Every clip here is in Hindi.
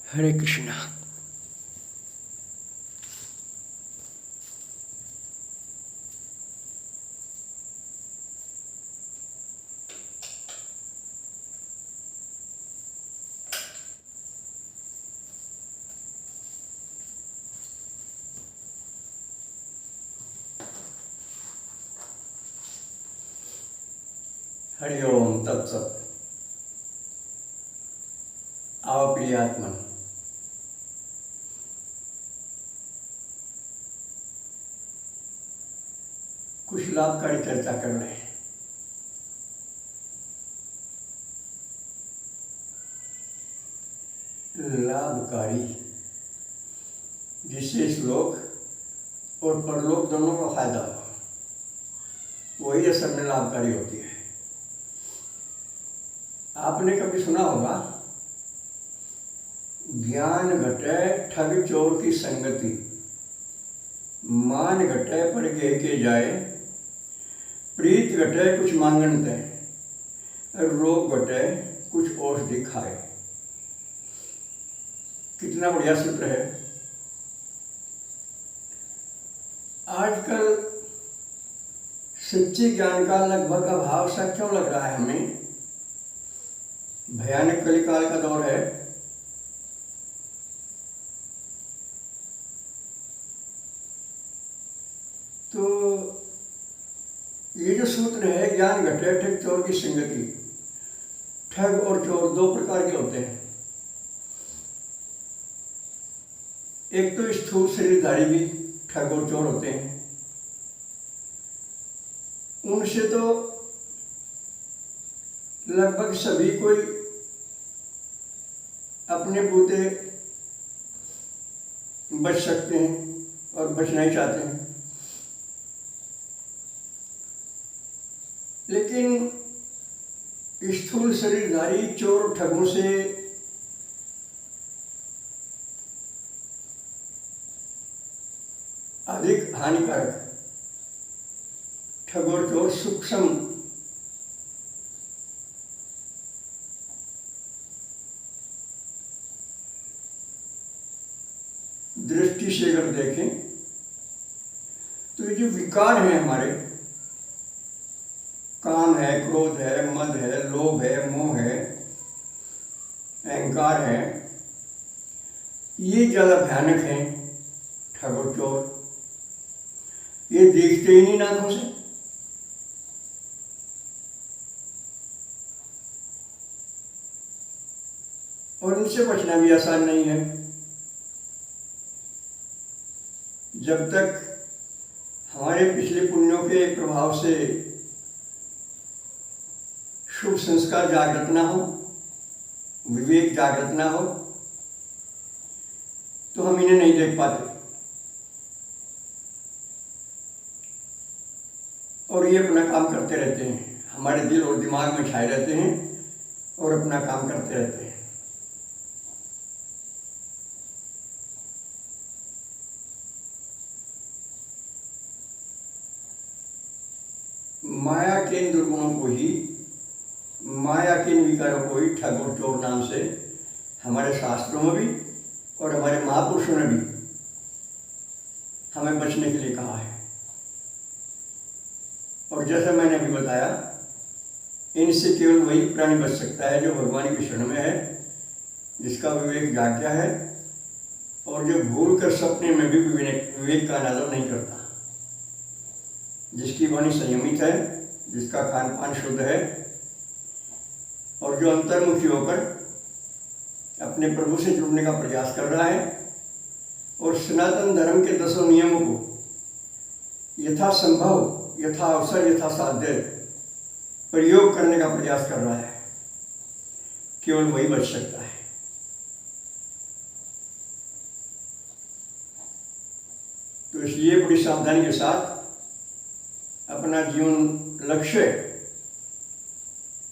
हरे कृष्णा। हरि ओम तत्सत। आओ प्रिय आत्मन, कुछ लाभकारी चर्चा कर रहे हैं। लाभकारी, जिससे इस लोक और परलोक दोनों का फायदा हो, वही असल में लाभकारी होती है। आपने कभी सुना होगा, ज्ञान घटे ठग चोर की संगति, मान घटे पर गे के जाए, प्रीत घटे कुछ मांगन ते, रोग घटे कुछ औषधि खाए। कितना बढ़िया सूत्र है। आजकल सच्चे ज्ञान का लगभग अभाव सा क्यों लग रहा है हमें? भयानक कलिकाल का दौर है। तो ये जो सूत्र है, ज्ञान घटे ठग चोर की संगति, ठग और चोर दो प्रकार के होते हैं। एक तो स्थूल शरीरधारी भी ठग और चोर होते हैं। उनसे तो लगभग सभी कोई अपने बूते बच सकते हैं और बचना ही चाहते हैं। लेकिन स्थूल शरीरधारी चोर ठगों से अधिक हानिकारक ठग और चोर सूक्ष्म दृष्टि से अगर देखें तो ये जो विकार हैं हमारे, काम है, क्रोध है, मद है, लोभ है, मोह है, अहंकार है, ये ज्यादा भयानक हैं ठग और चोर। ये देखते ही नहीं नाकों से, और इनसे बचना भी आसान नहीं है। जब तक हमारे पिछले पुण्यों के प्रभाव से शुभ संस्कार जागृत ना हो, विवेक जागृत ना हो, तो हम इन्हें नहीं देख पाते और ये अपना काम करते रहते हैं। हमारे दिल और दिमाग में छाए रहते हैं और अपना काम करते रहते हैं। माया के इन दुर्गुणों को ही, माया के इन विकारों को ही ठग और चोर नाम से हमारे शास्त्रों में भी और हमारे महापुरुषों ने भी हमें बचने के लिए कहा है। और जैसा मैंने अभी बताया, इनसे केवल वही प्राणी बच सकता है जो भगवान की शरण में है, जिसका विवेक जाग गया है और जो भूल कर सपने में भी विवेक का अनादर नहीं करता, जिसकी वाणी संयमित है, जिसका खान पान शुद्ध है और जो अंतर्मुखी होकर अपने प्रभु से जुड़ने का प्रयास कर रहा है और सनातन धर्म के 10 नियमों को यथासंभव, यथा अवसर, यथा साध्य प्रयोग करने का प्रयास कर रहा है। केवल वही बच सकता है। तो इसलिए बड़ी सावधानी के साथ अपना जीवन लक्ष्य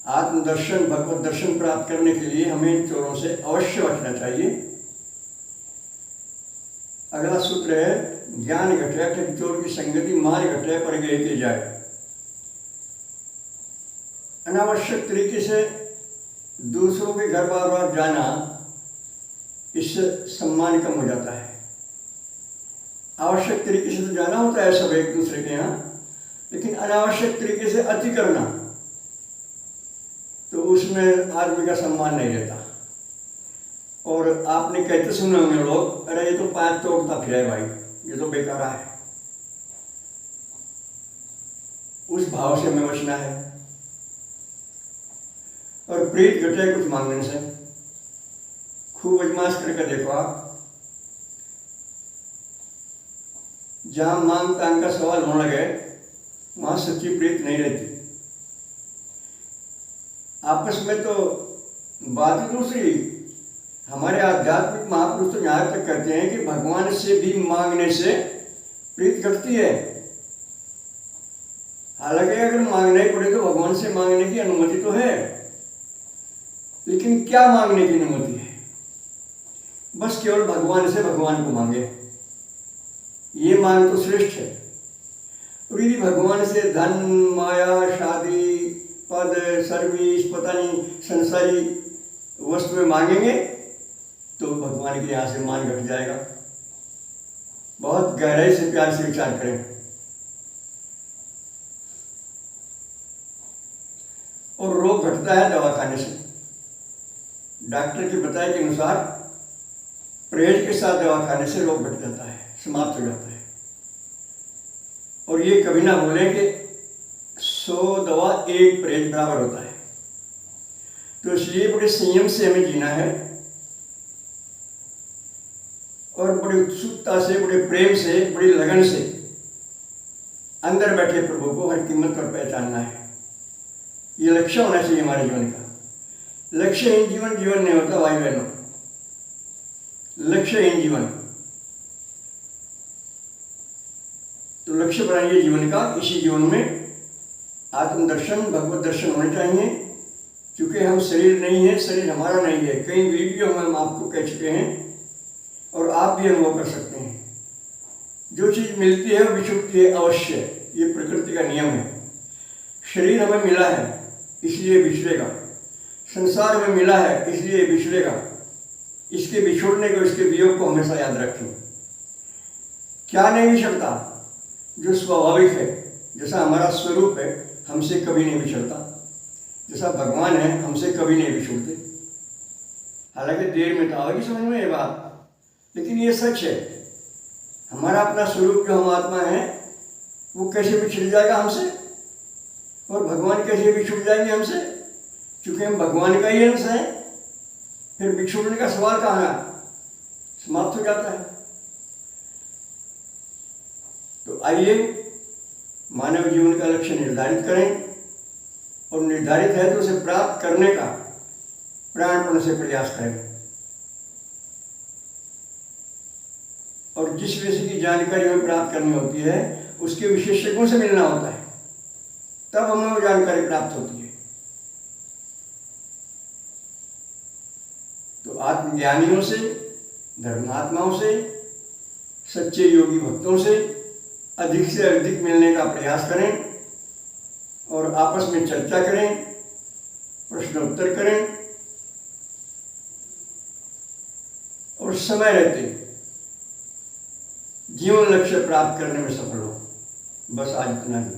आत्मदर्शन, भगवत दर्शन प्राप्त करने के लिए हमें इन चोरों से अवश्य बचना चाहिए। अगला सूत्र है, ज्ञान घटे ठग चोर की संगति, मान घटे पर गे के जाए। अनावश्यक तरीके से दूसरों के घर बार बार जाना इससे सम्मान कम हो जाता है। आवश्यक तरीके से तो जाना होता है सब एक दूसरे के यहाँ, लेकिन अनावश्यक तरीके से अति करना तो उसमें आदमी का सम्मान नहीं रहता। और आपने कहते सुने होंगे लोग, अरे ये तो पैर तोड़ता फिर है भाई, ये तो बेकार है। उस भाव से हमें बचना है। और प्रीत घटे कुछ मांगने से। खूब अजमाइश करके देखो आप, जहां मांग तांग का सवाल होने लगे वहां सच्ची प्रीत नहीं रहती। आपस में तो बात ही दूसरी। हमारे आध्यात्मिक महापुरुष तो यहाँ तक कहते हैं कि भगवान से भी मांगने से प्रीत घटती है। हालांकि अगर मांगना ही पड़े तो भगवान से मांगने की अनुमति तो है, लेकिन क्या मांगने की अनुमति है? बस केवल भगवान से भगवान को मांगे, ये मांग तो श्रेष्ठ है। और यदि भगवान से धन, माया, शादी, पद, सर्विस, पता नहीं संसारी वस्तुएं मांगेंगे तो भगवान के यहाँ से मान घट जाएगा। बहुत गहराई से प्यार से विचार करें। और रोग घटता है दवा खाने से। डॉक्टर के बताए के अनुसार परहेज के साथ दवा खाने से रोग घट जाता है, समाप्त हो जाता है। और ये कभी ना बोलें कि 100 दवा 1 परहेज बराबर होता है। तो इसलिए बड़े संयम से हमें जीना है और बड़ी उत्सुकता से, बड़े प्रेम से, बड़ी लगन से अंदर बैठे प्रभु को हर कीमत पर पहचानना है। ये लक्ष्य होना चाहिए हमारे जीवन का। लक्ष्यहीन जीवन जीवन नहीं होता भाई बहनों। लक्ष्यहीन जीवन, तो लक्ष्य बनाइए जीवन का। इसी जीवन में आत्मदर्शन, भगवत दर्शन होने चाहिए। क्योंकि हम शरीर नहीं है, शरीर हमारा नहीं है। कई वीडियो में हम आपको कह चुके हैं और आप भी अनुभव कर सकते हैं। जो चीज़ मिलती है वो बिछुड़ती है अवश्य, ये प्रकृति का नियम है। शरीर हमें मिला है इसलिए बिछड़ेगा, संसार में मिला है इसलिए बिछड़ेगा। इसके बिछोड़ने को, इसके वियोग को हमेशा याद रखें। क्या नहीं बिछड़ता? जो स्वाभाविक है, जैसा हमारा स्वरूप है, हमसे कभी नहीं बिछड़ता। जैसा भगवान है, हमसे कभी नहीं बिछड़ते। हालांकि देर में तो आएगी समझ में ये बात, लेकिन ये सच है। हमारा अपना स्वरूप जो हम आत्मा है वो कैसे बिछड़ जाएगा हमसे, और भगवान कैसे बिछुड़ जाएंगे हमसे? क्योंकि हम भगवान का ही अंश है। फिर बिछुड़ने का सवाल कहाँ है? समाप्त हो जाता है। तो आइए मानव जीवन का लक्ष्य निर्धारित करें, और निर्धारित है तो उसे प्राप्त करने का प्राणपण से प्रयास करें। और जिस विषय की जानकारी हमें प्राप्त करनी होती है उसके विशेषज्ञों से मिलना होता है, तब हमें वो जानकारी प्राप्त होती है। तो आत्मज्ञानियों से, धर्मात्माओं से, सच्चे योगी भक्तों से अधिक मिलने का प्रयास करें और आपस में चर्चा करें, प्रश्नोत्तर करें, और समय रहते जीवन लक्ष्य प्राप्त करने में सफल हो। बस आज इतना ही।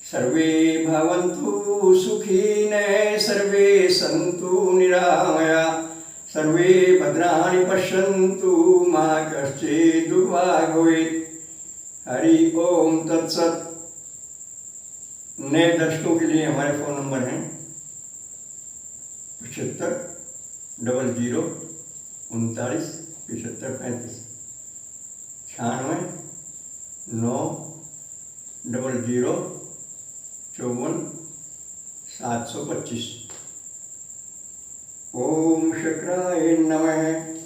सर्वे भवन्तु सुखिनः, सर्वे सन्तु निरामयाः, सर्वे भद्राणि पश्यन्तु, मा कश्चित् दुर्भाग् भवेत्। हरि ओम तत्सत्। नए दर्शकों के लिए हमारे फ़ोन नंबर हैं 75 00 39 75 35, 96 9 00 54 725। ओम शंकराय नमः।